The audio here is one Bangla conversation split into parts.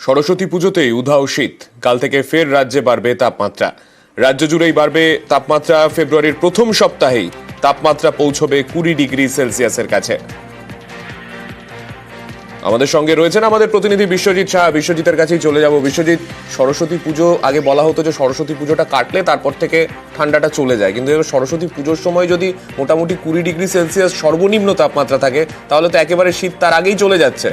সরস্বতী পুজোতেই উধাও শীত। কাল থেকে ফের রাজ্যে বাড়বে তাপমাত্রা। রাজ্য জুড়েই বাড়বে তাপমাত্রা। ফেব্রুয়ারির প্রথম সপ্তাহেই তাপমাত্রা পৌঁছবে 20 ডিগ্রি সেলসিয়াসের কাছে। আমাদের সঙ্গে রয়েছেন আমাদের প্রতিনিধি বিশ্বজিৎ সাহা। বিশ্বজিতের কাছেই চলে যাব। বিশ্বজিৎ, সরস্বতী পুজো আগে বলা হতো যে সরস্বতী পুজোটা কাটলে তারপর থেকে ঠান্ডাটা চলে যায়, কিন্তু এবার সরস্বতী পুজোর সময় যদি মোটামুটি 20 ডিগ্রি সেলসিয়াস সর্বনিম্ন তাপমাত্রা থাকে তাহলে তো একেবারে শীত তার আগেই চলে যাচ্ছে।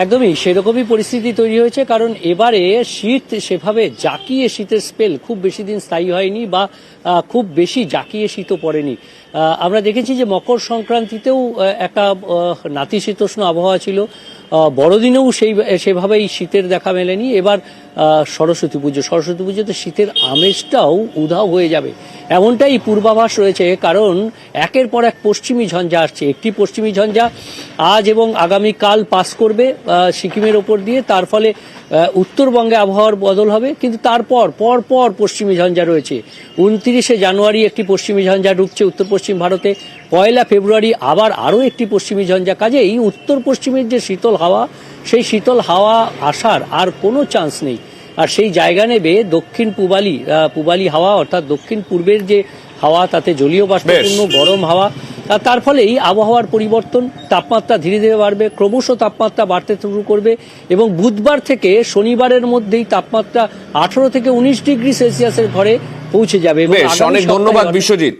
একদমই সেরকমই পরিস্থিতি তৈরি হয়েছে, কারণ এবারে শীত সেভাবে জাঁকিয়ে শীতের স্পেল খুব বেশি দিন স্থায়ী হয়নি বা খুব বেশি জাঁকিয়ে শীতও পড়েনি। আমরা দেখেছি যে মকর সংক্রান্তিতেও একটা নাতিশীতোষ্ণ আবহাওয়া ছিল, বড়দিনেও সেভাবেই শীতের দেখা মেলেনি। এবার সরস্বতী পুজোতে শীতের আমেজটাও উধাও হয়ে যাবে এমনটাই পূর্বাভাস রয়েছে, কারণ একের পর এক পশ্চিমী ঝঞ্ঝা আসছে। একটি পশ্চিমী ঝঞ্ঝা আজ এবং আগামীকাল পাস করবে সিকিমের ওপর দিয়ে, তার ফলে উত্তরবঙ্গে আবহাওয়ার বদল হবে। কিন্তু তারপর পর পশ্চিমী ঝঞ্ঝা রয়েছে। 29শে জানুয়ারি একটি পশ্চিমী ঝঞ্ঝা ঢুকছে উত্তর পশ্চিম ভারতে। 1 ফেব্রুয়ারি আবার আরও একটি পশ্চিমী ঝঞ্ঝা। কাজেই উত্তর পশ্চিমের যে শীতল হাওয়া, সেই শীতল হাওয়া আসার আর কোনো চান্স নেই। আর সেই জায়গা নেবে দক্ষিণ পূবালি হাওয়া, অর্থাৎ দক্ষিণ পূর্বের যে হাওয়া, তাতে জলীয় বাষ্পপূর্ণ গরম হাওয়া। তার ফলেই আবহাওয়ার পরিবর্তন, তাপমাত্রা ধীরে ধীরে বাড়বে, ক্রমশ তাপমাত্রা বাড়তে শুরু করবে এবং বুধবার থেকে শনিবারের মধ্যেই তাপমাত্রা 18 থেকে 19 ডিগ্রি সেলসিয়াসের ঘরে পৌঁছে যাবে। অনেক ধন্যবাদ বিশ্বজিৎ।